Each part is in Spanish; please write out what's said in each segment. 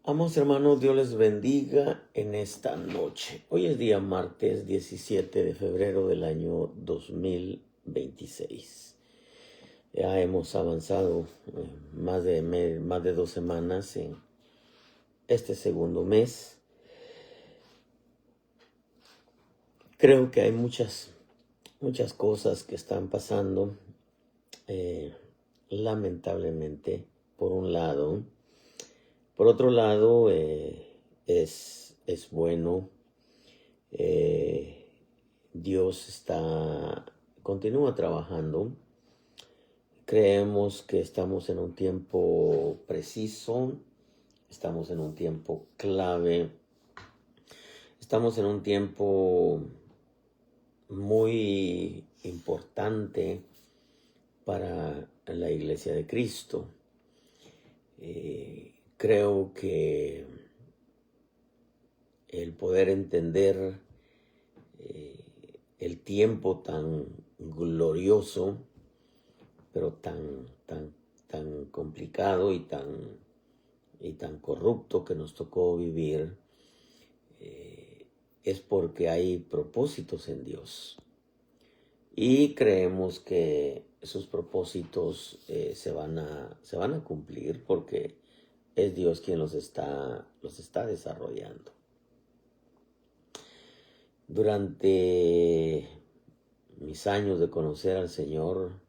Amados hermanos, Dios les bendiga en esta noche. Hoy es día martes 17 de febrero del año 2026. Ya hemos avanzado más de 2 semanas en este segundo mes. Creo que hay muchas cosas que están pasando. Lamentablemente, por un lado. Por otro lado, es bueno. Dios continúa trabajando. Creemos que estamos en un tiempo preciso, estamos en un tiempo clave, estamos en un tiempo muy importante para la Iglesia de Cristo. Creo que el poder entender el tiempo tan glorioso, pero tan complicado y tan corrupto que nos tocó vivir, es porque hay propósitos en Dios. Y creemos que esos propósitos se van a cumplir porque es Dios quien los está desarrollando. Durante mis años de conocer al Señor,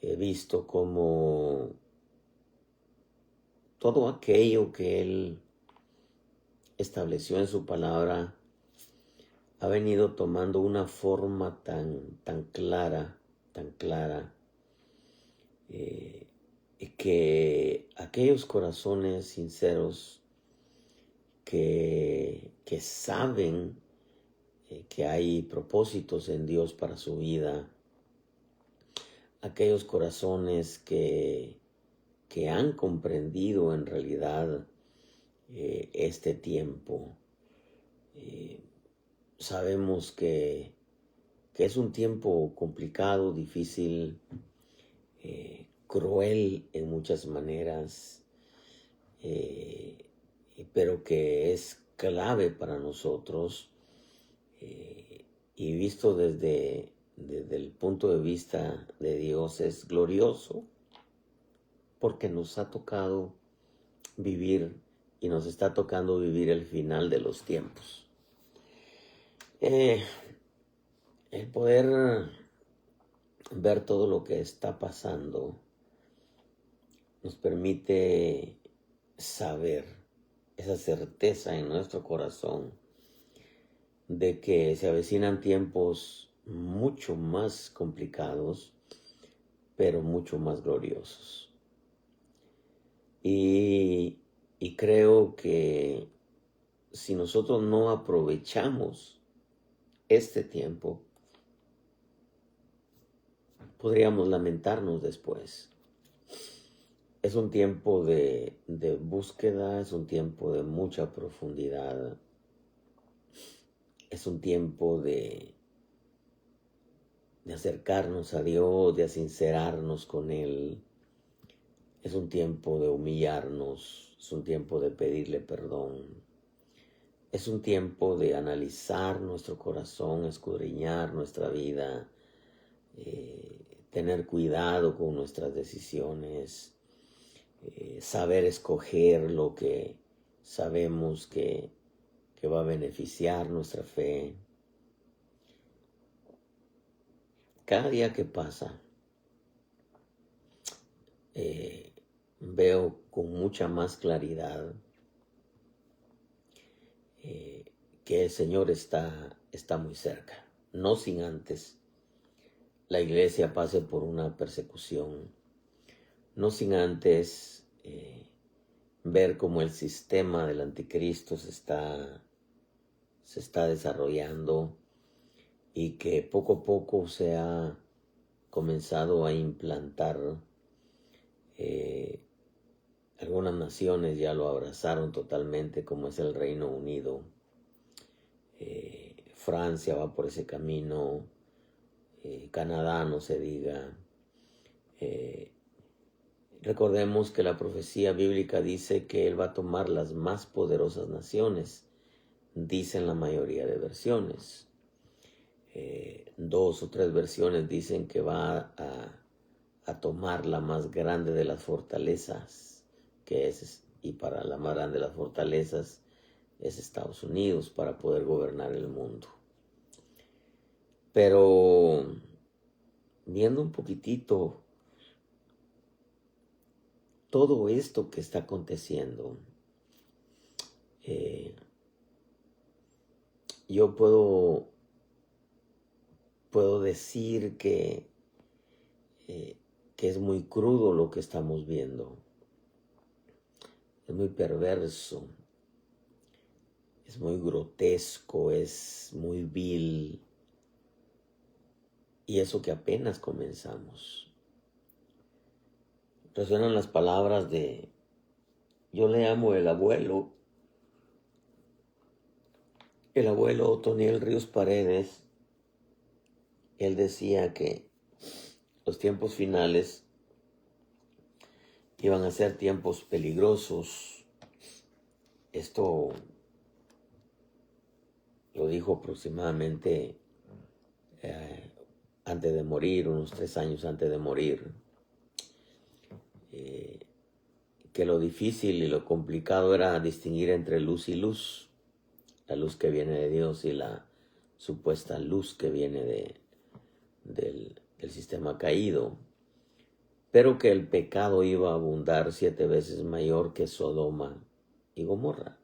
he visto cómo todo aquello que Él estableció en su palabra ha venido tomando una forma tan clara, que aquellos corazones sinceros que saben que hay propósitos en Dios para su vida, aquellos corazones que han comprendido en realidad este tiempo. Sabemos que es un tiempo complicado, difícil, cruel en muchas maneras, pero que es clave para nosotros, y visto desde el punto de vista de Dios es glorioso, porque nos ha tocado vivir y nos está tocando vivir el final de los tiempos. El poder ver todo lo que está pasando nos permite saber esa certeza en nuestro corazón de que se avecinan tiempos mucho más complicados, pero mucho más gloriosos. Y creo que si nosotros no aprovechamos este tiempo, podríamos lamentarnos después. Es un tiempo de búsqueda, es un tiempo de mucha profundidad, es un tiempo de acercarnos a Dios, de sincerarnos con Él. Es un tiempo de humillarnos, es un tiempo de pedirle perdón. Es un tiempo de analizar nuestro corazón, escudriñar nuestra vida, tener cuidado con nuestras decisiones, saber escoger lo que sabemos que va a beneficiar nuestra fe. Cada día que pasa, veo con mucha más claridad que el Señor está muy cerca. No sin antes la iglesia pase por una persecución. No sin antes ver cómo el sistema del anticristo se está desarrollando y que poco a poco se ha comenzado a implantar. Algunas naciones ya lo abrazaron totalmente, como es el Reino Unido. Francia va por ese camino, Canadá no se diga, Recordemos que la profecía bíblica dice que Él va a tomar las más poderosas naciones, dicen la mayoría de versiones. 2 o 3 versiones dicen que va a tomar la más grande de las fortalezas, y para la más grande de las fortalezas es Estados Unidos, para poder gobernar el mundo. Pero viendo un poquitito todo esto que está aconteciendo, yo puedo decir que es muy crudo lo que estamos viendo. Es muy perverso, es muy grotesco, es muy vil. Y eso que apenas comenzamos. Resuenan las palabras de, yo le amo el abuelo Otoniel Ríos Paredes. Él decía que los tiempos finales iban a ser tiempos peligrosos. Esto lo dijo aproximadamente antes de morir, unos 3 años antes de morir. Que lo difícil y lo complicado era distinguir entre luz y luz. La luz que viene de Dios y la supuesta luz que viene del sistema caído. Pero que el pecado iba a abundar 7 veces mayor que Sodoma y Gomorra.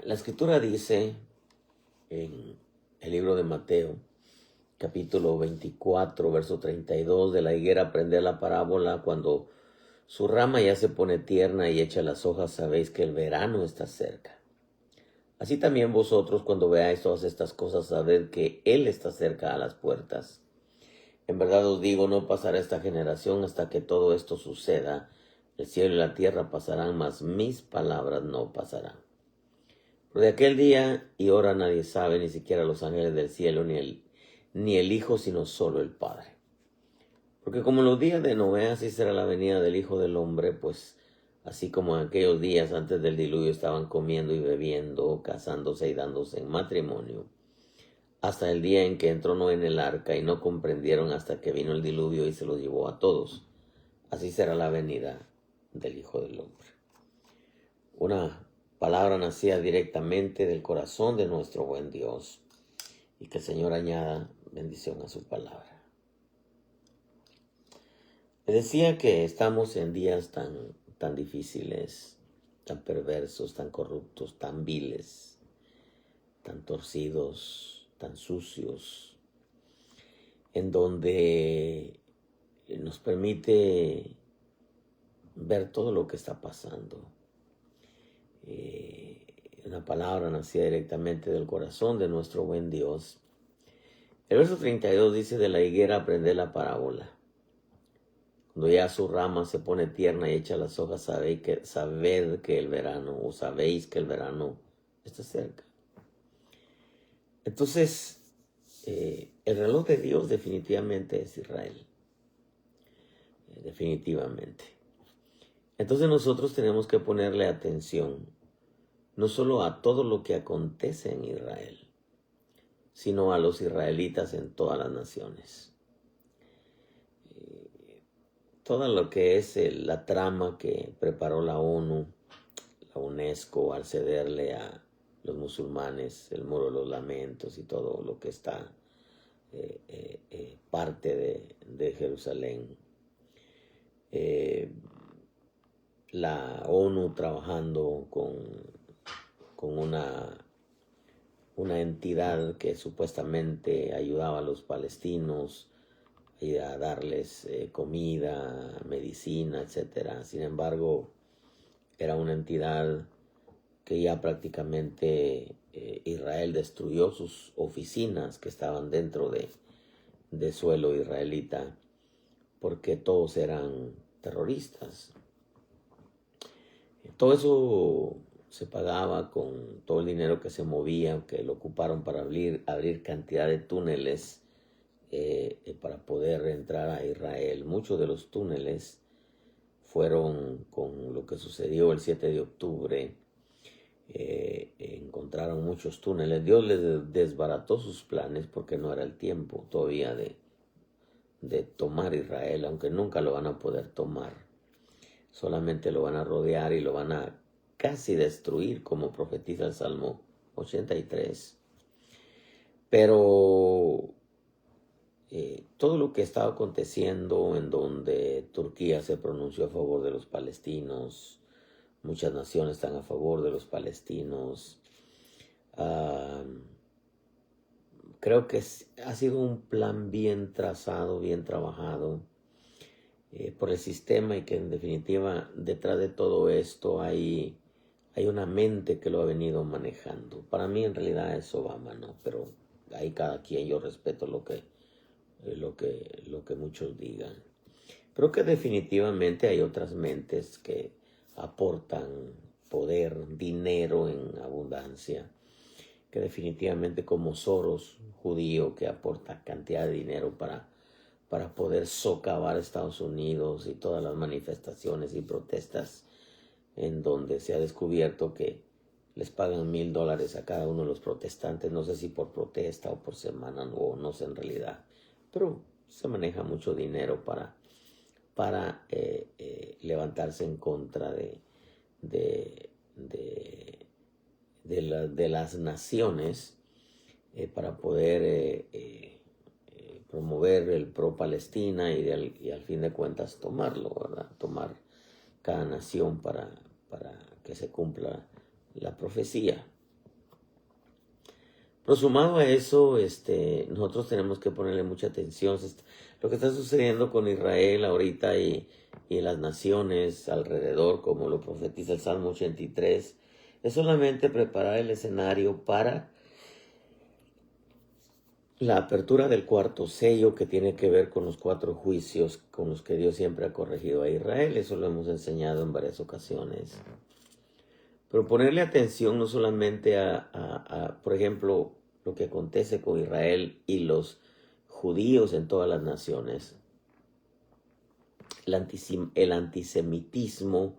La escritura dice en el libro de Mateo, capítulo 24, verso 32, de la higuera aprended la parábola, cuando su rama ya se pone tierna y echa las hojas, sabéis que el verano está cerca. Así también vosotros, cuando veáis todas estas cosas, sabed que Él está cerca a las puertas. En verdad os digo, no pasará esta generación hasta que todo esto suceda. El cielo y la tierra pasarán, mas mis palabras no pasarán. Pero de aquel día y hora nadie sabe, ni siquiera los ángeles del cielo, ni el Hijo, sino solo el Padre. Porque como en los días de Noé, así será la venida del Hijo del Hombre, pues así como en aquellos días antes del diluvio estaban comiendo y bebiendo, casándose y dándose en matrimonio, hasta el día en que entró Noé en el arca y no comprendieron hasta que vino el diluvio y se los llevó a todos. Así será la venida del Hijo del Hombre. Una palabra nacida directamente del corazón de nuestro buen Dios, y que el Señor añada bendición a su palabra. Le decía que estamos en días tan difíciles, tan perversos, tan corruptos, tan viles, tan torcidos, tan sucios, en donde nos permite ver todo lo que está pasando. Una palabra nacida directamente del corazón de nuestro buen Dios. El verso 32 dice, de la higuera aprended la parábola. Cuando ya su rama se pone tierna y echa las hojas, sabéis que el verano está cerca. Entonces, el reloj de Dios definitivamente es Israel. Definitivamente. Entonces nosotros tenemos que ponerle atención, no solo a todo lo que acontece en Israel, sino a los israelitas en todas las naciones. Todo lo que es la trama que preparó la ONU, la UNESCO, al cederle a los musulmanes el muro de los lamentos y todo lo que está parte de Jerusalén. La ONU trabajando con una entidad que supuestamente ayudaba a los palestinos a darles comida, medicina, etc. Sin embargo, era una entidad que ya prácticamente Israel destruyó sus oficinas que estaban dentro de suelo israelita, porque todos eran terroristas. Todo eso se pagaba con todo el dinero que se movía, que lo ocuparon para abrir cantidad de túneles para poder entrar a Israel. Muchos de los túneles fueron con lo que sucedió el 7 de octubre. Encontraron muchos túneles. Dios les desbarató sus planes porque no era el tiempo todavía de tomar Israel, aunque nunca lo van a poder tomar. Solamente lo van a rodear y lo van a casi destruir, como profetiza el Salmo 83. Pero todo lo que estaba aconteciendo, en donde Turquía se pronunció a favor de los palestinos, muchas naciones están a favor de los palestinos. Creo que ha sido un plan bien trazado, bien trabajado por el sistema, y que en definitiva detrás de todo esto hay una mente que lo ha venido manejando. Para mí en realidad es Obama, ¿no? Pero ahí cada quien, yo respeto lo que muchos digan. Creo que definitivamente hay otras mentes que aportan poder, dinero en abundancia, que definitivamente, como Soros, judío, que aporta cantidad de dinero para poder socavar a Estados Unidos, y todas las manifestaciones y protestas en donde se ha descubierto que les pagan $1,000 a cada uno de los protestantes, no sé si por protesta o por semana, o no sé en realidad, pero se maneja mucho dinero para levantarse en contra de las naciones, para poder promover el pro-Palestina, y al fin de cuentas tomarlo, ¿verdad? Tomar cada nación para que se cumpla la profecía. Pero sumado a eso, nosotros tenemos que ponerle mucha atención. Lo que está sucediendo con Israel ahorita y las naciones alrededor, como lo profetiza el Salmo 83, es solamente preparar el escenario para la apertura del cuarto sello, que tiene que ver con los 4 juicios con los que Dios siempre ha corregido a Israel. Eso lo hemos enseñado en varias ocasiones. Pero ponerle atención no solamente por ejemplo, lo que acontece con Israel y los judíos en todas las naciones. El antisemitismo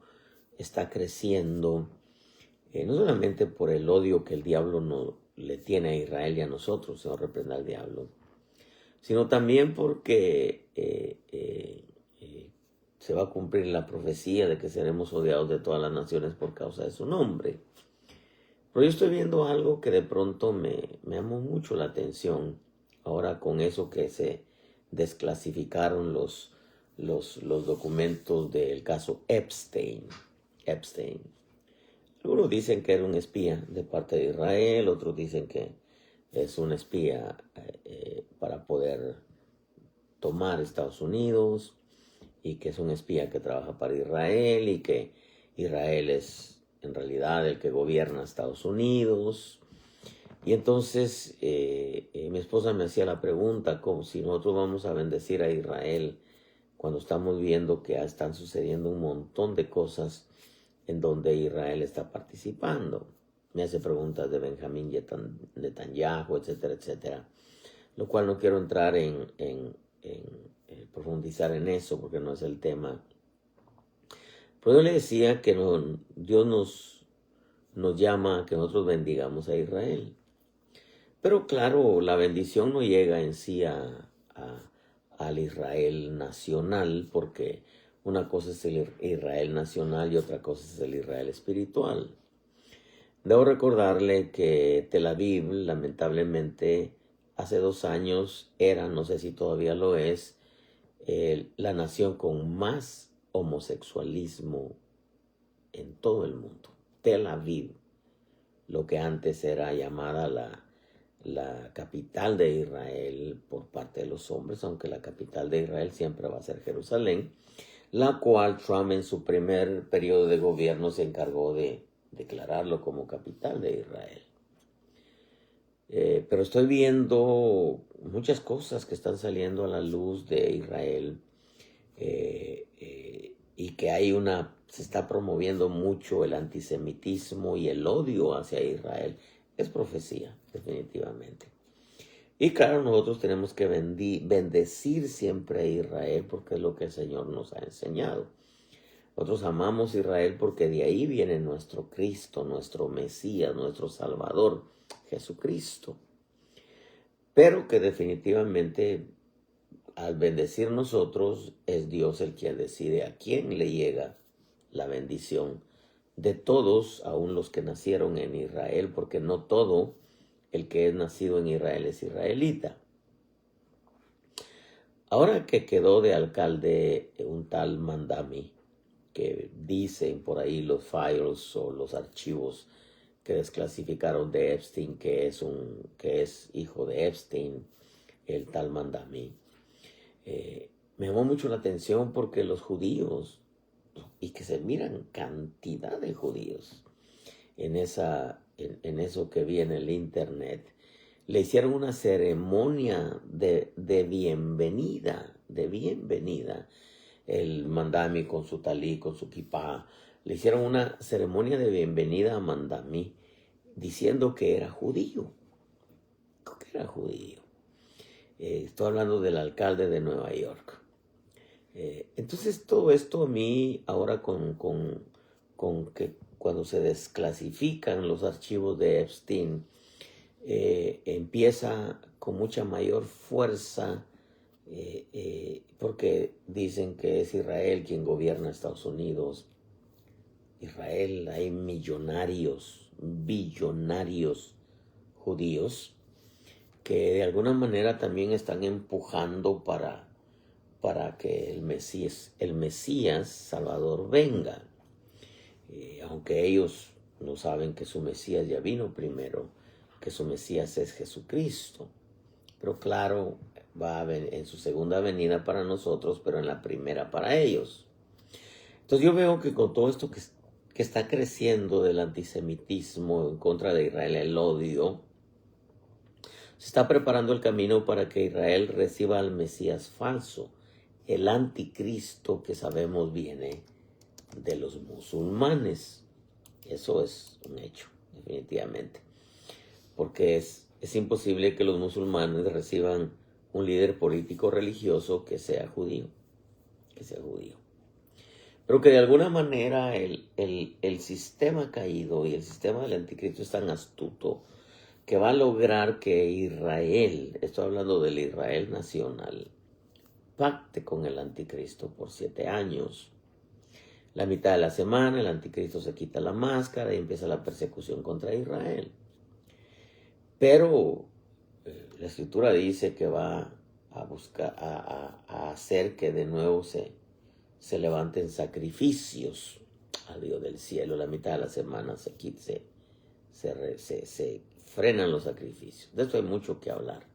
está creciendo, no solamente por el odio que el diablo no le tiene a Israel y a nosotros, Señor reprenda al diablo, sino también porque se va a cumplir la profecía de que seremos odiados de todas las naciones por causa de su nombre. Pero yo estoy viendo algo que de pronto me llamó mucho la atención ahora, con eso que se desclasificaron los documentos del caso Epstein. Algunos dicen que era un espía de parte de Israel, otros dicen que es un espía para poder tomar Estados Unidos, y que es un espía que trabaja para Israel, y que Israel es en realidad el que gobierna Estados Unidos. Y entonces mi esposa me hacía la pregunta, como si nosotros vamos a bendecir a Israel cuando estamos viendo que están sucediendo un montón de cosas en donde Israel está participando. Me hace preguntas de Benjamín Netanyahu, etcétera, etcétera. Lo cual no quiero entrar en profundizar en eso, porque no es el tema. Pero yo le decía que Dios nos llama a que nosotros bendigamos a Israel. Pero claro, la bendición no llega en sí al Israel nacional, porque una cosa es el Israel nacional y otra cosa es el Israel espiritual. Debo recordarle que Tel Aviv, lamentablemente, hace 2 años era, no sé si todavía lo es, la nación con más homosexualismo en todo el mundo. Tel Aviv, lo que antes era llamada la capital de Israel por parte de los hombres, aunque la capital de Israel siempre va a ser Jerusalén, la cual Trump en su primer periodo de gobierno se encargó de declararlo como capital de Israel. Pero estoy viendo muchas cosas que están saliendo a la luz de Israel, y que se está promoviendo mucho el antisemitismo y el odio hacia Israel. Es profecía, definitivamente. Y claro, nosotros tenemos que bendecir siempre a Israel porque es lo que el Señor nos ha enseñado. Nosotros amamos a Israel porque de ahí viene nuestro Cristo, nuestro Mesías, nuestro Salvador, Jesucristo. Pero que definitivamente al bendecir nosotros es Dios el quien decide a quién le llega la bendición de todos, aun los que nacieron en Israel, porque no todo el que es nacido en Israel es israelita. Ahora que quedó de alcalde un tal Mandami, que dicen por ahí los files o los archivos que desclasificaron de Epstein, que es hijo de Epstein, el tal Mandami, me llamó mucho la atención porque los judíos, y que se miran cantidad de judíos en eso que vi en el internet, le hicieron una ceremonia de bienvenida, el Mandami con su talí, con su kipá, le hicieron una ceremonia de bienvenida a Mandami, diciendo que era judío, estoy hablando del alcalde de Nueva York. Entonces todo esto a mí ahora con que cuando se desclasifican los archivos de Epstein, empieza con mucha mayor fuerza, porque dicen que es Israel quien gobierna Estados Unidos. Israel, hay billonarios judíos que de alguna manera también están empujando para que el Mesías Salvador venga. Aunque ellos no saben que su Mesías ya vino primero, que su Mesías es Jesucristo. Pero claro, va en su segunda venida para nosotros, pero en la primera para ellos. Entonces yo veo que con todo esto que está creciendo del antisemitismo en contra de Israel, el odio, se está preparando el camino para que Israel reciba al Mesías falso, el anticristo que sabemos viene de los musulmanes. Eso es un hecho, definitivamente. Porque es imposible que los musulmanes reciban un líder político religioso que sea judío. Pero que de alguna manera el sistema caído y el sistema del anticristo es tan astuto que va a lograr que Israel, estoy hablando del Israel nacional, pacte con el anticristo por 7 años. La mitad de la semana el anticristo se quita la máscara y empieza la persecución contra Israel. Pero la escritura dice que va a buscar, a hacer que de nuevo se levanten sacrificios al Dios del cielo. La mitad de la semana se frenan los sacrificios. De esto hay mucho que hablar.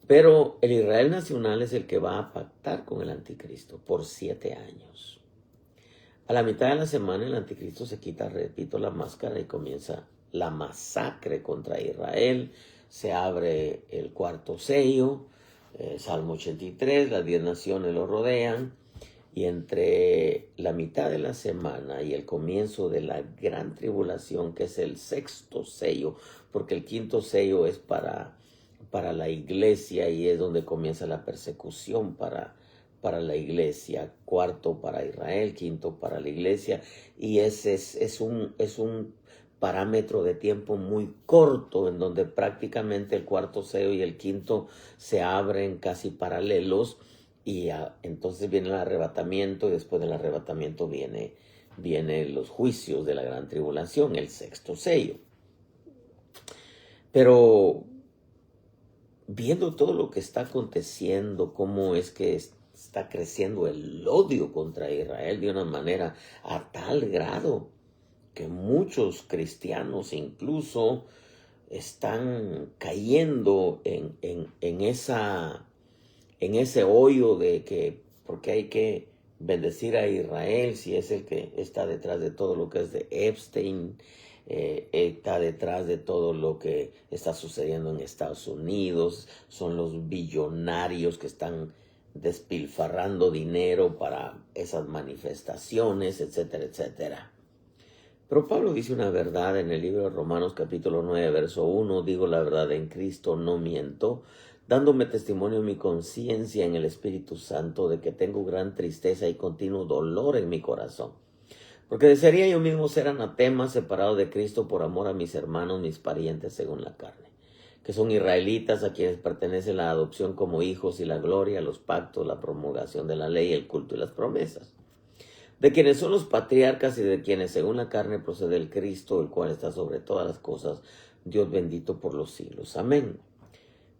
Pero el Israel nacional es el que va a pactar con el anticristo por 7 años. A la mitad de la semana el anticristo se quita, repito, la máscara y comienza la masacre contra Israel. Se abre el 4º sello, Salmo 83, las 10 naciones lo rodean. Y entre la mitad de la semana y el comienzo de la gran tribulación, que es el 6º sello, porque el 5º sello es para la iglesia y es donde comienza la persecución para la iglesia, 4º para Israel, 5º para la iglesia, y ese es un parámetro de tiempo muy corto en donde prácticamente el 4º sello y el 5º se abren casi paralelos. Y entonces viene el arrebatamiento y después del arrebatamiento viene los juicios de la gran tribulación, el 6º sello. Pero viendo todo lo que está aconteciendo, cómo es que está creciendo el odio contra Israel de una manera a tal grado que muchos cristianos incluso están cayendo en ese hoyo de que porque hay que bendecir a Israel si es el que está detrás de todo lo que es de Epstein, está detrás de todo lo que está sucediendo en Estados Unidos, son los billonarios que están despilfarrando dinero para esas manifestaciones, etcétera, etcétera. Pero Pablo dice una verdad en el libro de Romanos capítulo 9, verso 1, digo la verdad en Cristo, no miento, dándome testimonio en mi conciencia en el Espíritu Santo de que tengo gran tristeza y continuo dolor en mi corazón. Porque desearía yo mismo ser anatema, separado de Cristo por amor a mis hermanos, mis parientes según la carne, que son israelitas a quienes pertenece la adopción como hijos y la gloria, los pactos, la promulgación de la ley, el culto y las promesas, de quienes son los patriarcas y de quienes según la carne procede el Cristo, el cual está sobre todas las cosas, Dios bendito por los siglos. Amén.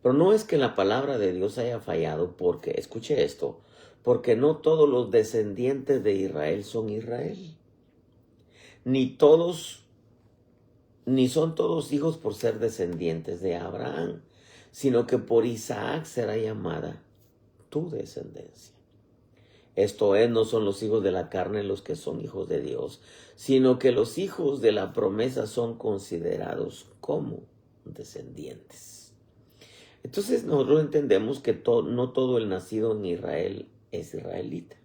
Pero no es que la palabra de Dios haya fallado porque, escuche esto, porque no todos los descendientes de Israel son Israel. Ni son todos hijos por ser descendientes de Abraham, sino que por Isaac será llamada tu descendencia. Esto es, no son los hijos de la carne los que son hijos de Dios, sino que los hijos de la promesa son considerados como descendientes. Entonces nosotros entendemos que no todo el nacido en Israel es israelita.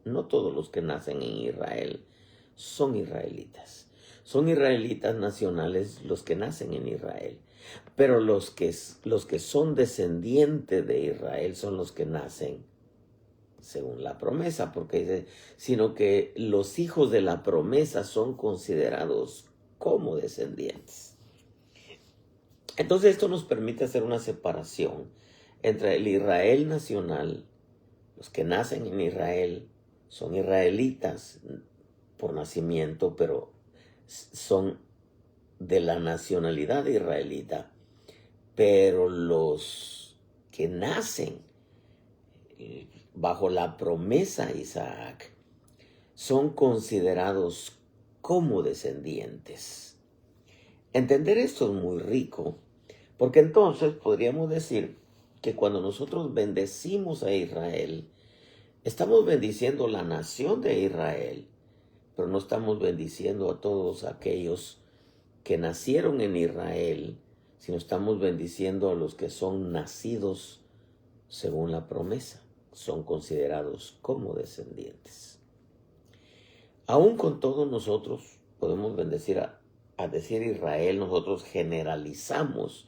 No todos los que nacen en Israel son israelitas. Son israelitas nacionales los que nacen en Israel. Pero los que son descendientes de Israel son los que nacen según la promesa, porque dice, sino que los hijos de la promesa son considerados como descendientes. Entonces esto nos permite hacer una separación entre el Israel nacional, los que nacen en Israel son israelitas por nacimiento, pero son de la nacionalidad israelita, pero los que nacen bajo la promesa de Isaac son considerados como descendientes. Entender esto es muy rico, porque entonces podríamos decir que cuando nosotros bendecimos a Israel, estamos bendiciendo la nación de Israel, pero no estamos bendiciendo a todos aquellos que nacieron en Israel, sino estamos bendiciendo a los que son nacidos según la promesa, son considerados como descendientes. Aún con todo nosotros podemos bendecir a decir Israel, nosotros generalizamos,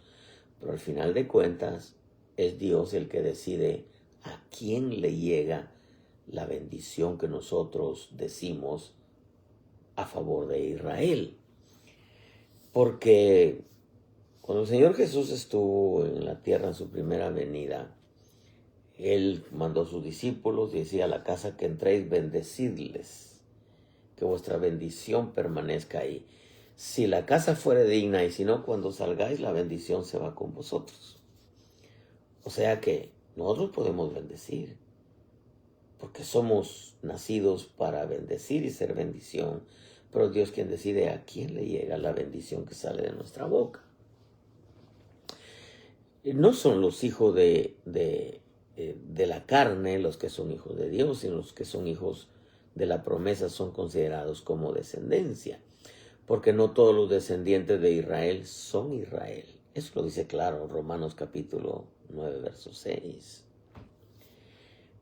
pero al final de cuentas es Dios el que decide a quién le llega la bendición que nosotros decimos a favor de Israel. Porque cuando el Señor Jesús estuvo en la tierra en su primera venida, Él mandó a sus discípulos y decía, a la casa que entréis, bendecidles, que vuestra bendición permanezca ahí. Si la casa fuere digna, y si no, cuando salgáis, la bendición se va con vosotros. O sea que nosotros podemos bendecir, porque somos nacidos para bendecir y ser bendición, pero Dios quien decide a quién le llega la bendición que sale de nuestra boca. No son los hijos de la carne los que son hijos de Dios, sino los que son hijos de la promesa son considerados como descendencia, porque no todos los descendientes de Israel son Israel. Eso lo dice claro Romanos capítulo 9, verso 6.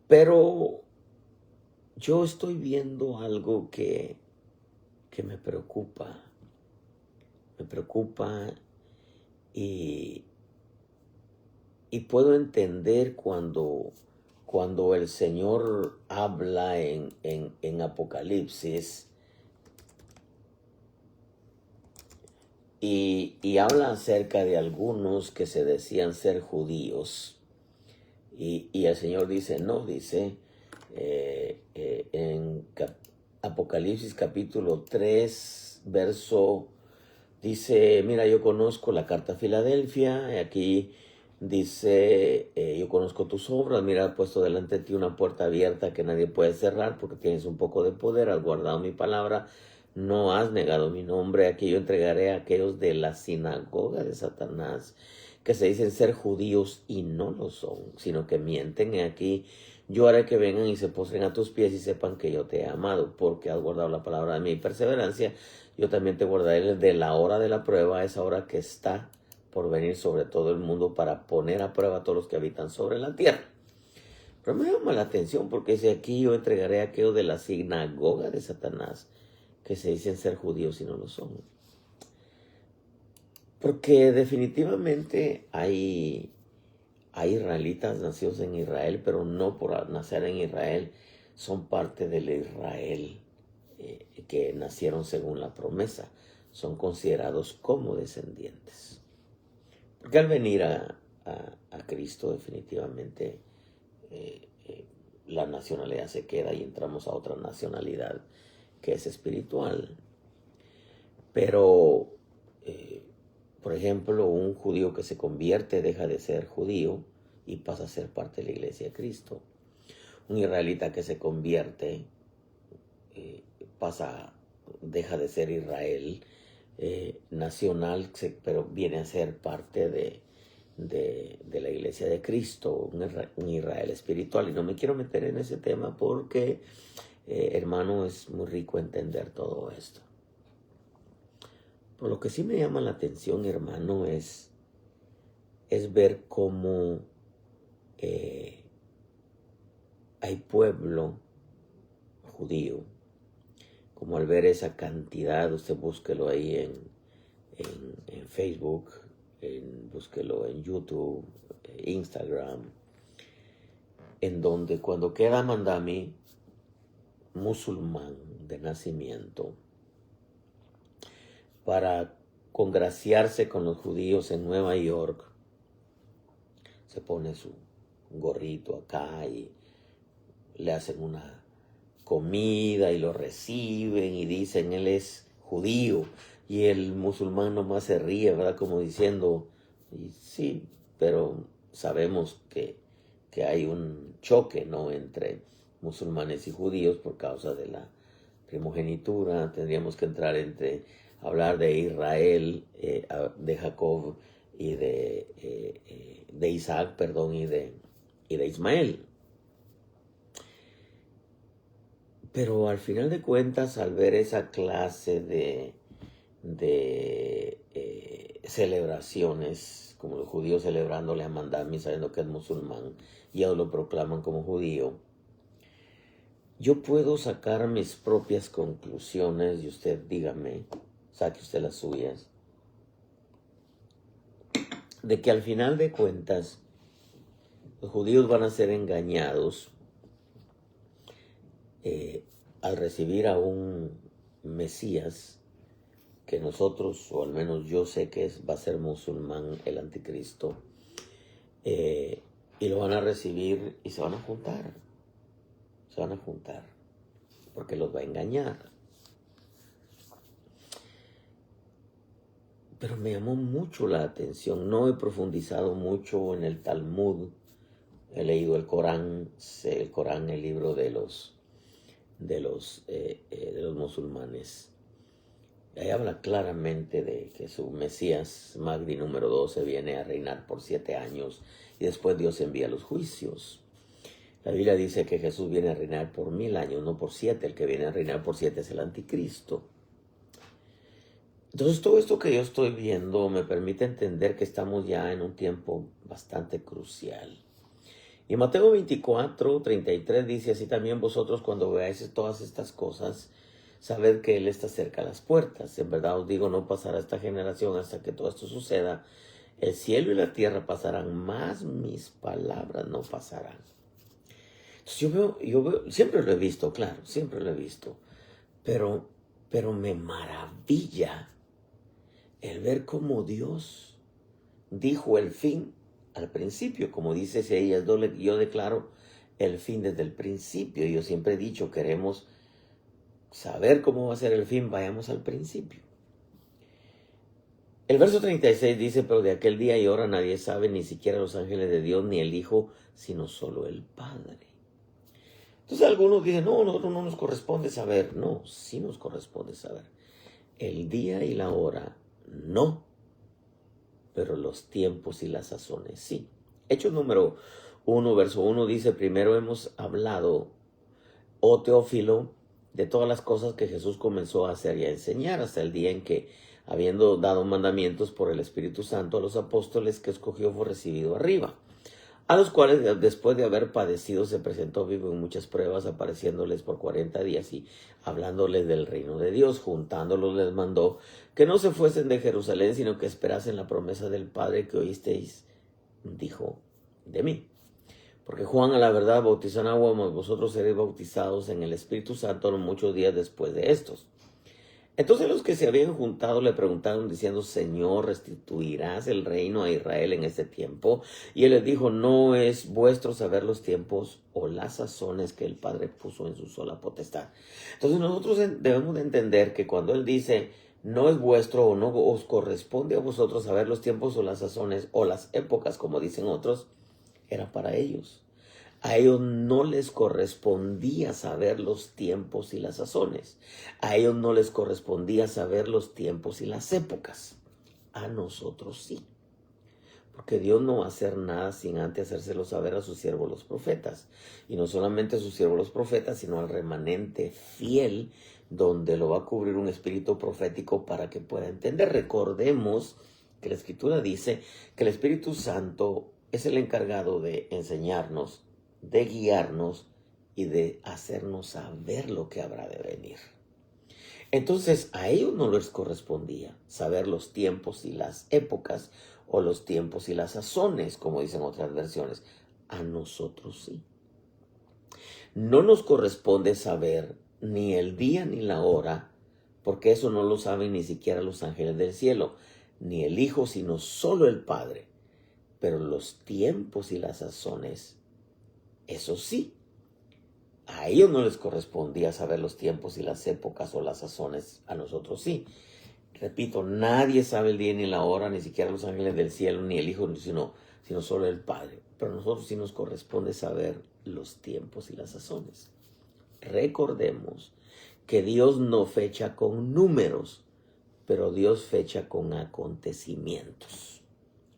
Pero yo estoy viendo algo que me preocupa. Me preocupa y puedo entender cuando el Señor habla en Apocalipsis y habla acerca de algunos que se decían ser judíos. Y el Señor dice, no, dice en Apocalipsis capítulo 3, verso, dice, mira, yo conozco la carta a Filadelfia, y aquí dice, yo conozco tus obras, mira, he puesto delante de ti una puerta abierta que nadie puede cerrar porque tienes un poco de poder, has guardado mi palabra, no has negado mi nombre, aquí yo entregaré a aquellos de la sinagoga de Satanás, que se dicen ser judíos y no lo son, sino que mienten. Y aquí yo haré que vengan y se postren a tus pies y sepan que yo te he amado, porque has guardado la palabra de mi perseverancia. Yo también te guardaré de la hora de la prueba, esa hora que está por venir sobre todo el mundo para poner a prueba a todos los que habitan sobre la tierra. Pero me llama la atención porque dice aquí yo entregaré a aquellos de la sinagoga de Satanás, que se dicen ser judíos y no lo son. Porque definitivamente hay israelitas nacidos en Israel, pero no por nacer en Israel, son parte del Israel que nacieron según la promesa. Son considerados como descendientes. Porque al venir a Cristo definitivamente la nacionalidad se queda y entramos a otra nacionalidad que es espiritual. Pero, por ejemplo, un judío que se convierte deja de ser judío y pasa a ser parte de la iglesia de Cristo. Un israelita que se convierte deja de ser Israel nacional, pero viene a ser parte de la iglesia de Cristo, un Israel espiritual. Y no me quiero meter en ese tema porque, hermano, es muy rico entender todo esto. Pero lo que sí me llama la atención, hermano, es ver cómo hay pueblo judío, como al ver esa cantidad, usted búsquelo ahí en Facebook, búsquelo en YouTube, Instagram, en donde cuando queda Mandami, musulmán de nacimiento, para congraciarse con los judíos en Nueva York, se pone su gorrito acá y le hacen una comida y lo reciben y dicen él es judío, y el musulmán nomás se ríe, ¿verdad? Como diciendo, y sí, pero sabemos que hay un choque, ¿no?, entre musulmanes y judíos por causa de la primogenitura. Tendríamos que entrar hablar de Israel, de Jacob y de Isaac, perdón, y de Ismael. Pero al final de cuentas, al ver esa clase de celebraciones, como los judíos celebrándole a Mandami, sabiendo que es musulmán, y ellos lo proclaman como judío, yo puedo sacar mis propias conclusiones, y usted dígame, saque usted las suyas, de que al final de cuentas los judíos van a ser engañados al recibir a un Mesías que nosotros, o al menos yo sé que va a ser musulmán, el anticristo, y lo van a recibir y se van a juntar, porque los va a engañar. Pero me llamó mucho la atención. No he profundizado mucho en el Talmud. He leído el Corán, el libro de los musulmanes. Ahí habla claramente de que su Mesías Mahdi número 12 viene a reinar por 7 años y después Dios envía los juicios. La Biblia dice que Jesús viene a reinar por 1000 años, no por 7. El que viene a reinar por 7 es el anticristo. Entonces todo esto que yo estoy viendo me permite entender que estamos ya en un tiempo bastante crucial. Y Mateo 24:33 dice, así también vosotros cuando veáis todas estas cosas, sabed que Él está cerca a las puertas. En verdad os digo, no pasará esta generación hasta que todo esto suceda. El cielo y la tierra pasarán, mas mis palabras no pasarán. Entonces yo veo, siempre lo he visto, claro, siempre lo he visto, pero me maravilla el ver cómo Dios dijo el fin al principio. Como dice Isaías, yo declaro el fin desde el principio. Yo siempre he dicho, queremos saber cómo va a ser el fin, vayamos al principio. El verso 36 dice, pero de aquel día y hora nadie sabe, ni siquiera los ángeles de Dios, ni el Hijo, sino solo el Padre. Entonces algunos dicen, no, nosotros no nos corresponde saber. No, sí nos corresponde saber. El día y la hora, no. Pero los tiempos y las sazones, sí. Hechos número 1, verso 1 dice, primero hemos hablado, oh Teófilo, de todas las cosas que Jesús comenzó a hacer y a enseñar hasta el día en que, habiendo dado mandamientos por el Espíritu Santo a los apóstoles que escogió, fue recibido arriba. a los cuales después de haber padecido se presentó vivo en muchas pruebas, apareciéndoles por 40 días y hablándoles del reino de Dios. Juntándolos les mandó que no se fuesen de Jerusalén, sino que esperasen la promesa del Padre que oísteis, dijo de mí. Porque Juan a la verdad bautizó en agua, mas vosotros seréis bautizados en el Espíritu Santo no muchos días después de estos. Entonces los que se habían juntado le preguntaron diciendo: Señor, ¿restituirás el reino a Israel en este tiempo? Y él les dijo: no es vuestro saber los tiempos o las sazones que el Padre puso en su sola potestad. Entonces nosotros debemos de entender que cuando él dice no es vuestro o no os corresponde a vosotros saber los tiempos o las sazones o las épocas, como dicen otros, era para ellos. A ellos no les correspondía saber los tiempos y las sazones. A ellos no les correspondía saber los tiempos y las épocas. A nosotros sí. Porque Dios no va a hacer nada sin antes hacérselo saber a sus siervos los profetas. Y no solamente a sus siervos los profetas, sino al remanente fiel, donde lo va a cubrir un espíritu profético para que pueda entender. Recordemos que la Escritura dice que el Espíritu Santo es el encargado de enseñarnos, de guiarnos y de hacernos saber lo que habrá de venir. Entonces a ellos no les correspondía saber los tiempos y las épocas o los tiempos y las sazones, como dicen otras versiones. A nosotros sí. No nos corresponde saber ni el día ni la hora, porque eso no lo saben ni siquiera los ángeles del cielo, ni el Hijo, sino solo el Padre. Pero los tiempos y las sazones, eso sí, a ellos no les correspondía saber los tiempos y las épocas o las sazones, a nosotros sí. Repito, nadie sabe el día ni la hora, ni siquiera los ángeles del cielo, ni el Hijo, sino solo el Padre. Pero a nosotros sí nos corresponde saber los tiempos y las sazones. Recordemos que Dios no fecha con números, pero Dios fecha con acontecimientos.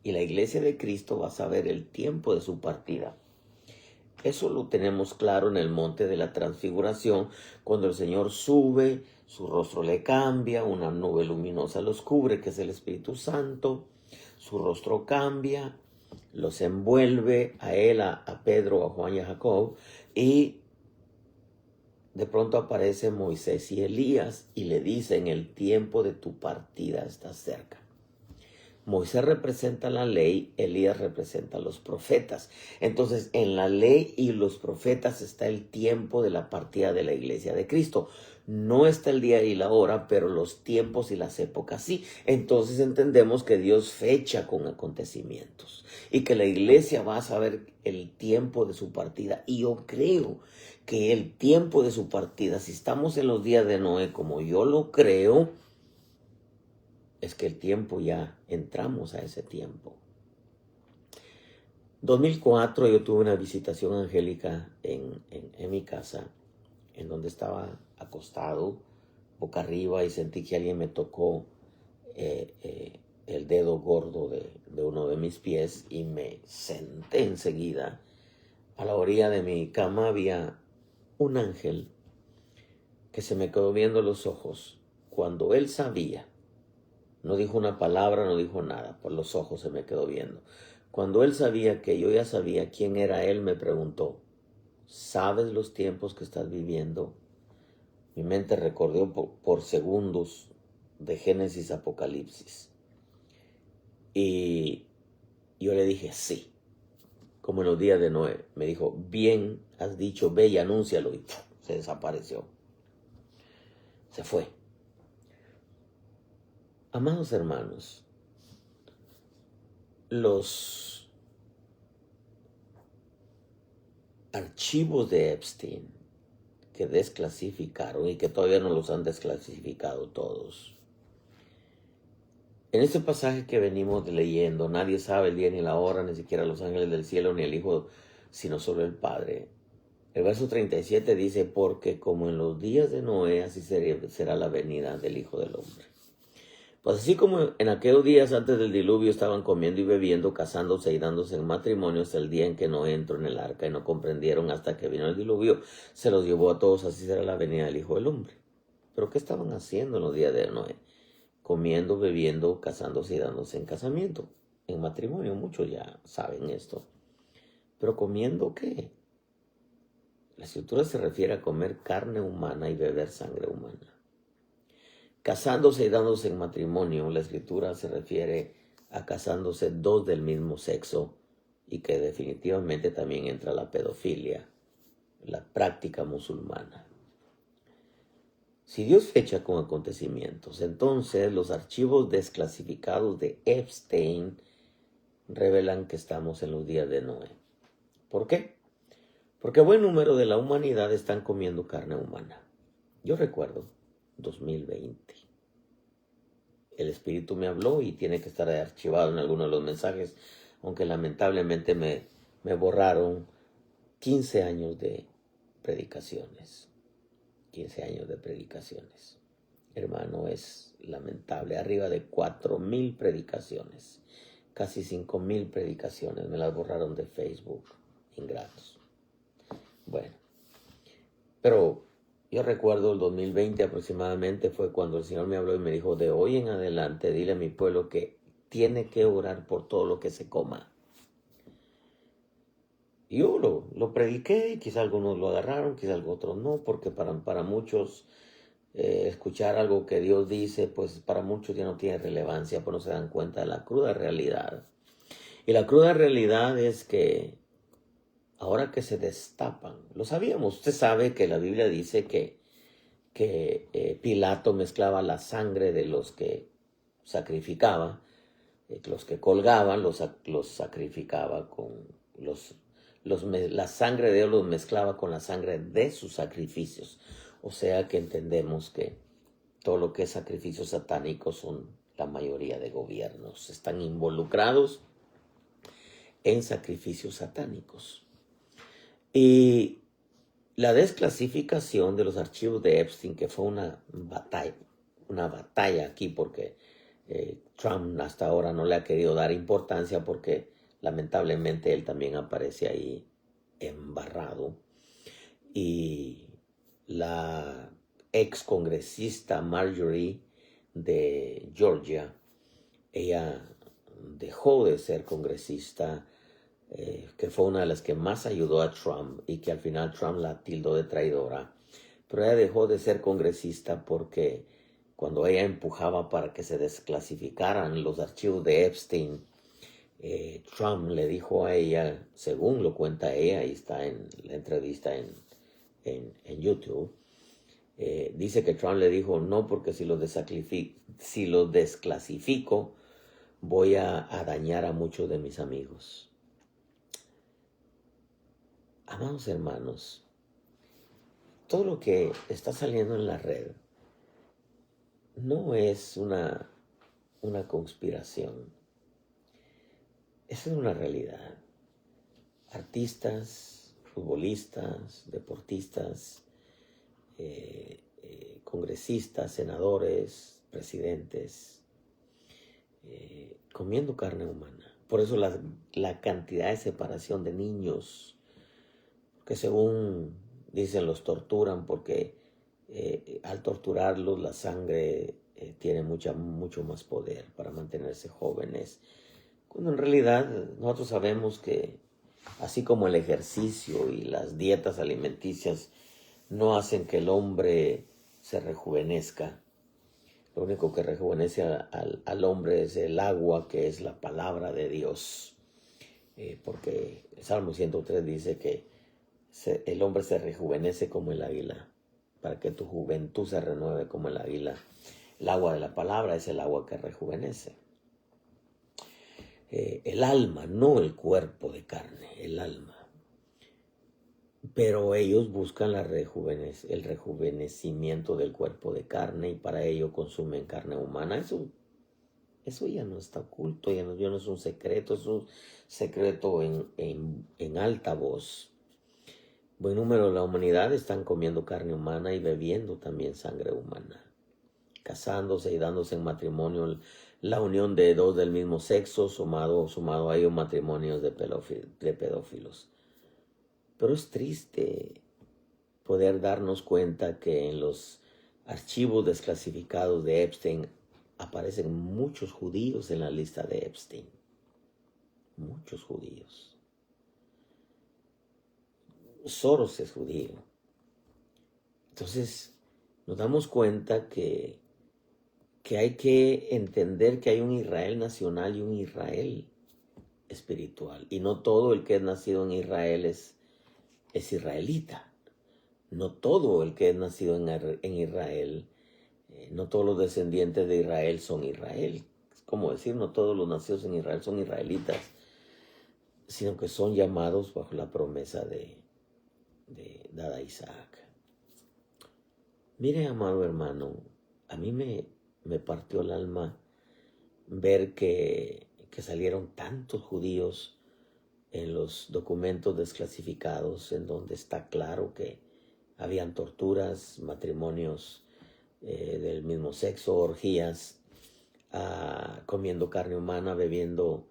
Y la iglesia de Cristo va a saber el tiempo de su partida. Eso lo tenemos claro en el monte de la transfiguración, cuando el Señor sube, su rostro le cambia, una nube luminosa los cubre, que es el Espíritu Santo, su rostro cambia, los envuelve a él, a Pedro, a Juan y a Jacob, y de pronto aparece Moisés y Elías y le dicen: el tiempo de tu partida está cerca. Moisés representa la ley, Elías representa a los profetas. Entonces, en la ley y los profetas está el tiempo de la partida de la iglesia de Cristo. No está el día y la hora, pero los tiempos y las épocas sí. Entonces entendemos que Dios fecha con acontecimientos y que la iglesia va a saber el tiempo de su partida. Y yo creo que el tiempo de su partida, si estamos en los días de Noé, como yo lo creo, es que el tiempo ya entramos a ese tiempo. 2004 yo tuve una visitación angélica en mi casa, en donde estaba acostado boca arriba y sentí que alguien me tocó el dedo gordo de uno de mis pies y me senté enseguida. A la orilla de mi cama había un ángel que se me quedó viendo los ojos. Cuando él sabía, no dijo una palabra, no dijo nada, por los ojos se me quedó viendo. Cuando él sabía que yo ya sabía quién era él, me preguntó: ¿sabes los tiempos que estás viviendo? Mi mente recordó por segundos de Génesis a Apocalipsis. Y yo le dije sí, como en los días de Noé. Me dijo: bien has dicho, ve y anúncialo. Y se desapareció. Se fue. Amados hermanos, los archivos de Epstein que desclasificaron y que todavía no los han desclasificado todos. En este pasaje que venimos leyendo, nadie sabe el día ni la hora, ni siquiera los ángeles del cielo, ni el Hijo, sino solo el Padre. El verso 37 dice: porque como en los días de Noé, así será la venida del Hijo del Hombre. Pues así como en aquellos días antes del diluvio estaban comiendo y bebiendo, casándose y dándose en matrimonio hasta el día en que Noé entró en el arca y no comprendieron hasta que vino el diluvio, se los llevó a todos, así será la venida del Hijo del Hombre. ¿Pero qué estaban haciendo en los días de Noé? Comiendo, bebiendo, casándose y dándose en casamiento, en matrimonio. Muchos ya saben esto. ¿Pero comiendo qué? La escritura se refiere a comer carne humana y beber sangre humana. Casándose y dándose en matrimonio, la escritura se refiere a casándose dos del mismo sexo y que definitivamente también entra la pedofilia, la práctica musulmana. Si Dios fecha con acontecimientos, entonces los archivos desclasificados de Epstein revelan que estamos en los días de Noé. ¿Por qué? Porque buen número de la humanidad están comiendo carne humana. Yo recuerdo 2020. El Espíritu me habló y tiene que estar archivado en alguno de los mensajes, aunque lamentablemente me borraron 15 años de predicaciones. 15 años de predicaciones. Hermano, es lamentable. Arriba de 4,000 predicaciones. Casi 5,000 predicaciones. Me las borraron de Facebook. Ingratos. Bueno. Pero yo recuerdo el 2020 aproximadamente fue cuando el Señor me habló y me dijo, de hoy en adelante dile a mi pueblo que tiene que orar por todo lo que se coma. Y yo lo prediqué y quizá algunos lo agarraron, quizá otros no, porque para muchos escuchar algo que Dios dice, pues para muchos ya no tiene relevancia, pues no se dan cuenta de la cruda realidad. Y la cruda realidad es que ahora que se destapan, lo sabíamos, usted sabe que la Biblia dice que Pilato mezclaba la sangre de los que sacrificaba, los que colgaban, los sacrificaba con la sangre de Dios los mezclaba con la sangre de sus sacrificios. O sea que entendemos que todo lo que es sacrificios satánicos son la mayoría de gobiernos. Están involucrados en sacrificios satánicos. Y la desclasificación de los archivos de Epstein, que fue una batalla aquí porque Trump hasta ahora no le ha querido dar importancia porque lamentablemente él también aparece ahí embarrado. Y la ex congresista Marjorie de Georgia, ella dejó de ser congresista, que fue una de las que más ayudó a Trump y que al final Trump la tildó de traidora. Pero ella dejó de ser congresista porque cuando ella empujaba para que se desclasificaran los archivos de Epstein, Trump le dijo a ella, según lo cuenta ella, y está en la entrevista en YouTube, dice que Trump le dijo, no, porque si lo desclasifico, voy a dañar a muchos de mis amigos. Amados hermanos, todo lo que está saliendo en la red no es una conspiración. Esa es una realidad. Artistas, futbolistas, deportistas, congresistas, senadores, presidentes, comiendo carne humana. Por eso la cantidad de separación de niños, que según dicen los torturan porque al torturarlos la sangre tiene mucho más poder para mantenerse jóvenes. Cuando en realidad nosotros sabemos que así como el ejercicio y las dietas alimenticias no hacen que el hombre se rejuvenezca, lo único que rejuvenece al hombre es el agua, que es la palabra de Dios. Porque el Salmo 103 dice que el hombre se rejuvenece como el águila, para que tu juventud se renueve como el águila. El agua de la palabra es el agua que rejuvenece. El alma, no el cuerpo de carne, el alma. Pero ellos buscan el rejuvenecimiento del cuerpo de carne y para ello consumen carne humana. Eso ya no está oculto, ya no es un secreto, es un secreto en alta voz. Buen número de la humanidad están comiendo carne humana y bebiendo también sangre humana, casándose y dándose en matrimonio, la unión de dos del mismo sexo, sumado a ellos matrimonios de pedófilos. Pero es triste poder darnos cuenta que en los archivos desclasificados de Epstein aparecen muchos judíos en la lista de Epstein. Muchos judíos. Soros es judío. Entonces nos damos cuenta que hay que entender que hay un Israel nacional y un Israel espiritual. Y no todo el que es nacido en Israel es israelita. No todo el que es nacido en Israel, no todos los descendientes de Israel son Israel. Es como decir, no todos los nacidos en Israel son israelitas, sino que son llamados bajo la promesa dada a Isaac. Mire, amado hermano, a mí me partió el alma ver que salieron tantos judíos en los documentos desclasificados, en donde está claro que habían torturas, matrimonios del mismo sexo, orgías, comiendo carne humana, bebiendo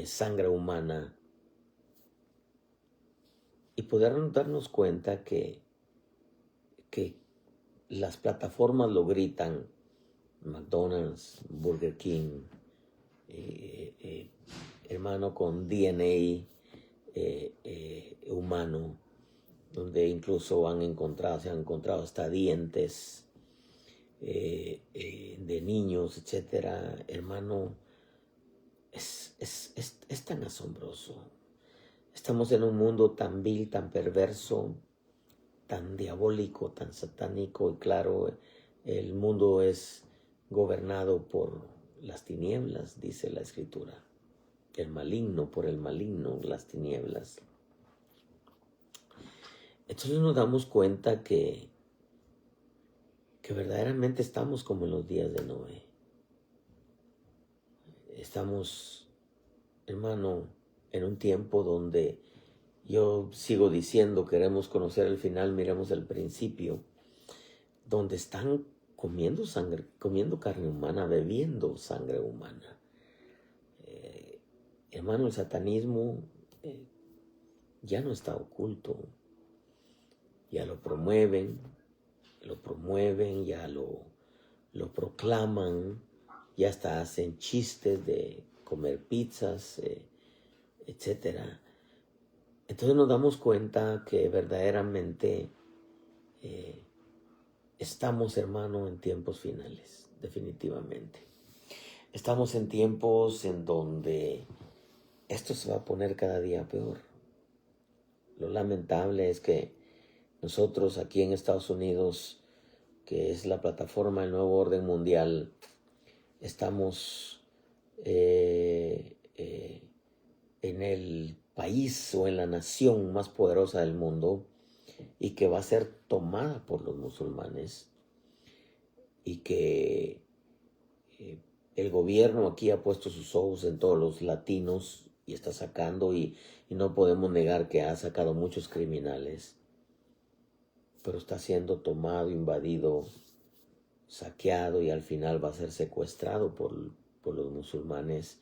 sangre humana. Y poder darnos cuenta que las plataformas lo gritan, McDonald's, Burger King, hermano, con DNA humano, donde incluso se han encontrado hasta dientes de niños, etcétera. Hermano, es tan asombroso. Estamos en un mundo tan vil, tan perverso, tan diabólico, tan satánico, y claro, el mundo es gobernado por las tinieblas, dice la Escritura. El maligno, por el maligno, las tinieblas. Entonces nos damos cuenta que verdaderamente estamos como en los días de Noé. Estamos, hermano, en un tiempo donde yo sigo diciendo, queremos conocer el final, miremos el principio, donde están comiendo sangre, comiendo carne humana, bebiendo sangre humana. Hermano, el satanismo ya no está oculto, ya lo promueven, ya lo proclaman, ya hasta hacen chistes de comer pizzas, etcétera. Entonces nos damos cuenta que verdaderamente estamos, hermano, en tiempos finales, definitivamente. Estamos en tiempos en donde esto se va a poner cada día peor. Lo lamentable es que nosotros aquí en Estados Unidos, que es la plataforma del nuevo orden mundial, estamos en el país o en la nación más poderosa del mundo y que va a ser tomada por los musulmanes, y que el gobierno aquí ha puesto sus ojos en todos los latinos y está sacando, y no podemos negar que ha sacado muchos criminales, pero está siendo tomado, invadido, saqueado, y al final va a ser secuestrado por los musulmanes,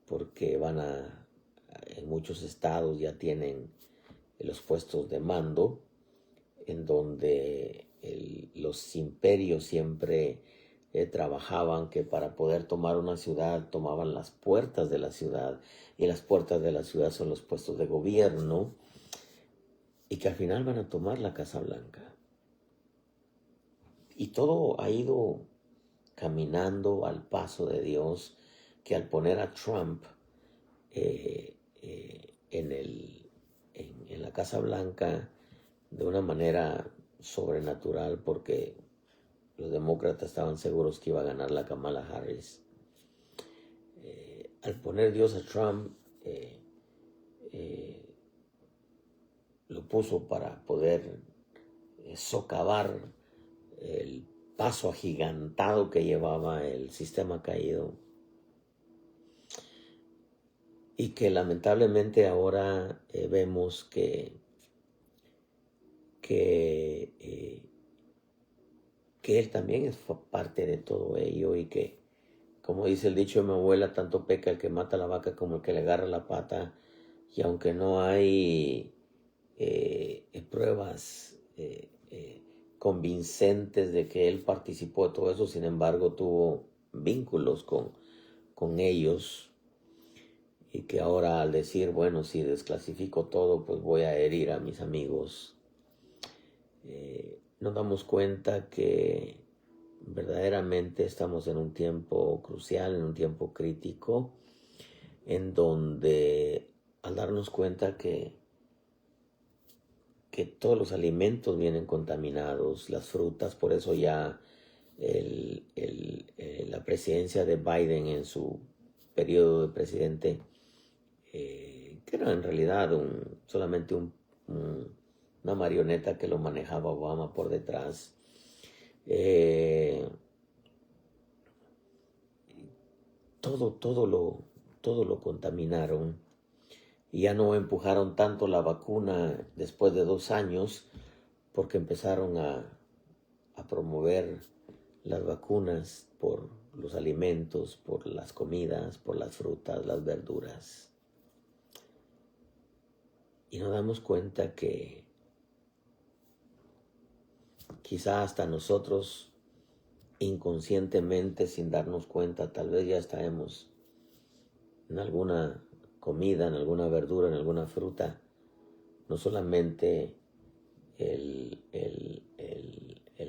porque en muchos estados ya tienen los puestos de mando, en donde los imperios siempre trabajaban que para poder tomar una ciudad tomaban las puertas de la ciudad, y las puertas de la ciudad son los puestos de gobierno, y que al final van a tomar la Casa Blanca. Y todo ha ido caminando al paso de Dios, que al poner a Trump en la Casa Blanca de una manera sobrenatural, porque los demócratas estaban seguros que iba a ganar la Kamala Harris. Al poner Dios a Trump, lo puso para poder socavar el paso agigantado que llevaba el sistema caído, y que lamentablemente ahora vemos que él también es parte de todo ello, y que, como dice el dicho de mi abuela, tanto peca el que mata a la vaca como el que le agarra la pata. Y aunque no hay pruebas convincentes de que él participó de todo eso, sin embargo tuvo vínculos con ellos, y que ahora al decir, bueno, si desclasifico todo, pues voy a herir a mis amigos, nos damos cuenta que verdaderamente estamos en un tiempo crucial, en un tiempo crítico, en donde al darnos cuenta que todos los alimentos vienen contaminados, las frutas, por eso ya la presidencia de Biden en su periodo de presidente, que era en realidad solamente una marioneta que lo manejaba Obama por detrás, todo lo contaminaron. Y ya no empujaron tanto la vacuna después de 2 años, porque empezaron a promover las vacunas por los alimentos, por las comidas, por las frutas, las verduras. Y nos damos cuenta que quizá hasta nosotros inconscientemente, sin darnos cuenta, tal vez ya estaremos en alguna comida, en alguna verdura, en alguna fruta, no solamente el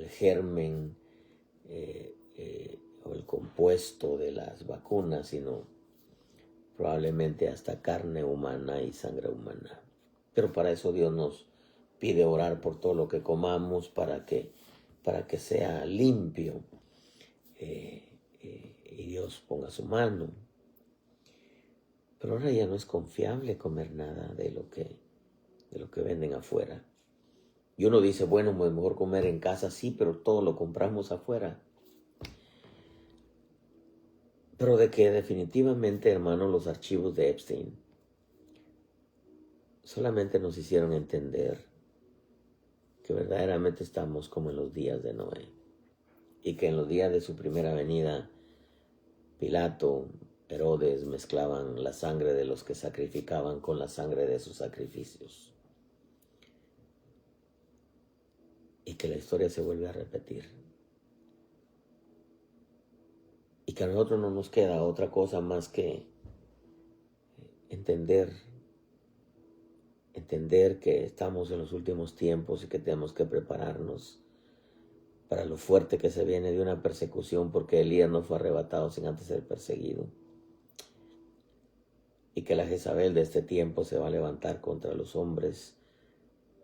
germen o el compuesto de las vacunas, sino probablemente hasta carne humana y sangre humana. Pero para eso Dios nos pide orar por todo lo que comamos, para que sea limpio, y Dios ponga su mano. Pero ahora ya no es confiable comer nada de lo que venden afuera. Y uno dice, bueno, es mejor comer en casa, sí, pero todo lo compramos afuera. Pero de que definitivamente, hermano, los archivos de Epstein solamente nos hicieron entender que verdaderamente estamos como en los días de Noé. Y que en los días de su primera venida, Pilato, Herodes mezclaban la sangre de los que sacrificaban con la sangre de sus sacrificios. Y que la historia se vuelve a repetir. Y que a nosotros no nos queda otra cosa más que entender que estamos en los últimos tiempos y que tenemos que prepararnos para lo fuerte que se viene de una persecución, porque Elías no fue arrebatado sin antes ser perseguido. Y que la Jezabel de este tiempo se va a levantar contra los hombres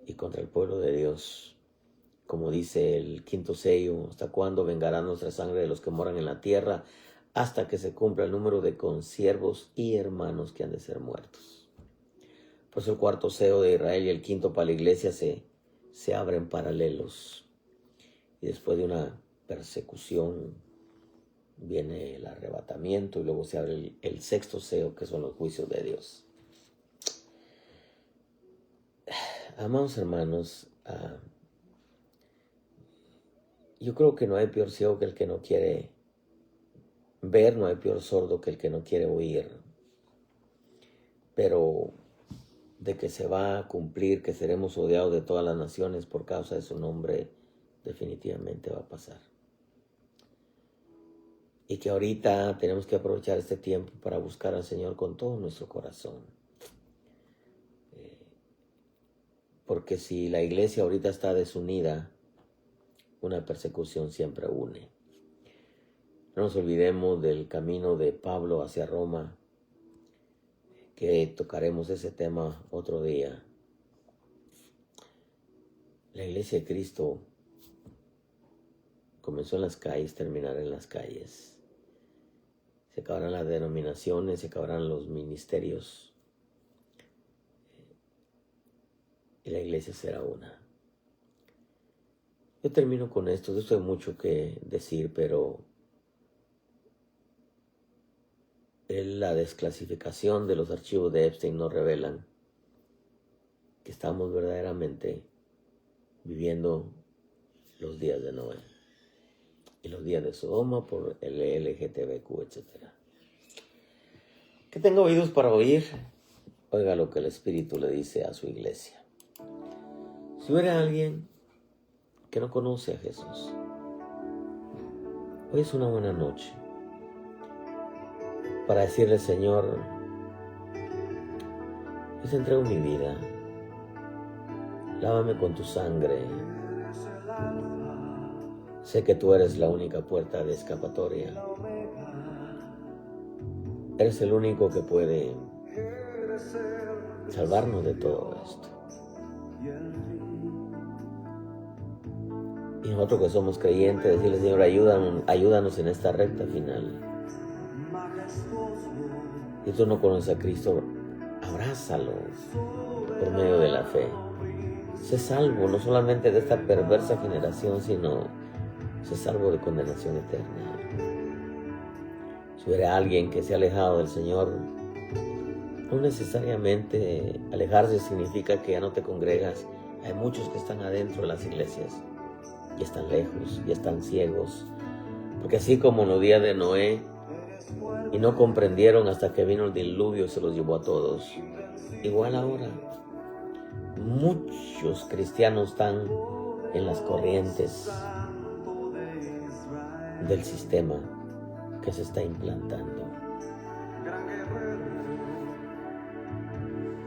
y contra el pueblo de Dios. Como dice el quinto sello, ¿hasta cuándo vengará nuestra sangre de los que moran en la tierra? Hasta que se cumpla el número de consiervos y hermanos que han de ser muertos. Por eso el cuarto sello de Israel y el quinto para la iglesia se abren paralelos. Y después de una persecución viene el arrebatamiento y luego se abre el sexto sello, que son los juicios de Dios. Amados hermanos, yo creo que no hay peor ciego que el que no quiere ver, no hay peor sordo que el que no quiere oír. Pero de que se va a cumplir, que seremos odiados de todas las naciones por causa de su nombre, definitivamente va a pasar. Y que ahorita tenemos que aprovechar este tiempo para buscar al Señor con todo nuestro corazón. Porque si la iglesia ahorita está desunida, una persecución siempre une. No nos olvidemos del camino de Pablo hacia Roma, que tocaremos ese tema otro día. La iglesia de Cristo comenzó en las calles, terminará en las calles. Se acabarán las denominaciones, se acabarán los ministerios. Y la iglesia será una. Yo termino con esto. Esto hay mucho que decir, pero la desclasificación de los archivos de Epstein nos revelan que estamos verdaderamente viviendo los días de Noé y los días de Sodoma por el LGTBQ, etc. Que tenga oídos para oír, oiga lo que el Espíritu le dice a su iglesia. Si hubiera alguien que no conoce a Jesús, hoy es una buena noche para decirle: Señor, Yo te entrego mi vida. Lávame con tu sangre. Sé que tú eres la única puerta de escapatoria. Eres el único que puede salvarnos de todo esto. Y nosotros que somos creyentes, decirle, Señor, ayúdanos en esta recta final. Si tú no conoces a Cristo, abrázalo por medio de la fe. Sé salvo no solamente de esta perversa generación, sino sé salvo de condenación eterna. Si hubiera alguien que se ha alejado del Señor, no necesariamente alejarse significa que ya no te congregas. Hay muchos que están adentro de las iglesias y están lejos, y están ciegos. Porque así como en los días de Noé, y no comprendieron hasta que vino el diluvio y se los llevó a todos, igual ahora muchos cristianos están en las corrientes del sistema que se está implantando,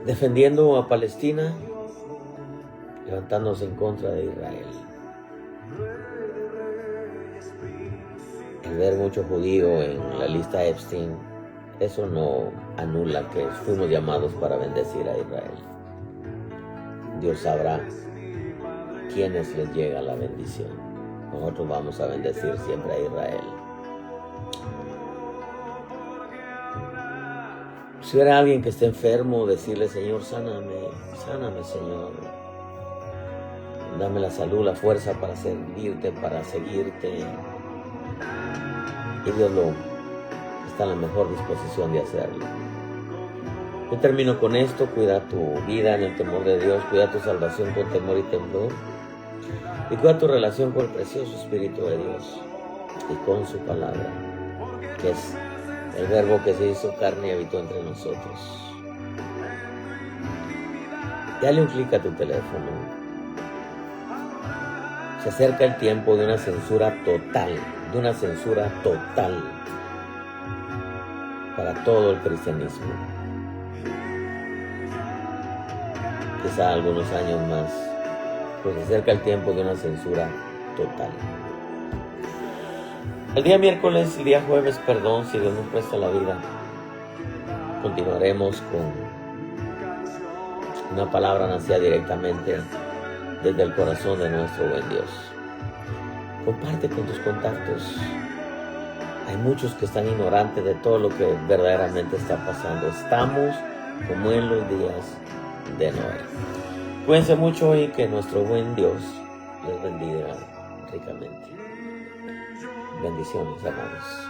defendiendo a Palestina, levantándose en contra de Israel. El ver mucho judío en la lista Epstein, eso no anula que fuimos llamados para bendecir a Israel. Dios sabrá quiénes les llega la bendición. Nosotros vamos a bendecir siempre a Israel. Si hubiera alguien que esté enfermo, decirle, Señor, sáname, Señor. Dame la salud, la fuerza para servirte, para seguirte. Y Dios está en la mejor disposición de hacerlo. Yo termino con esto. Cuida tu vida en el temor de Dios. Cuida tu salvación con temor y temblor. Y cuida tu relación con el precioso Espíritu de Dios y con su palabra, que es el verbo que se hizo carne y habitó entre nosotros. Dale un clic a tu teléfono. Se acerca el tiempo de una censura total, para todo el cristianismo. Quizá algunos años más, pues se acerca el tiempo de una censura total. El día miércoles, el día jueves, si Dios nos presta la vida, continuaremos con una palabra nacida directamente desde el corazón de nuestro buen Dios. Comparte con tus contactos. Hay muchos que están ignorantes de todo lo que verdaderamente está pasando. Estamos como en los días de Noé. Cuídense mucho y que nuestro buen Dios les bendiga ricamente. Bendiciones, amados.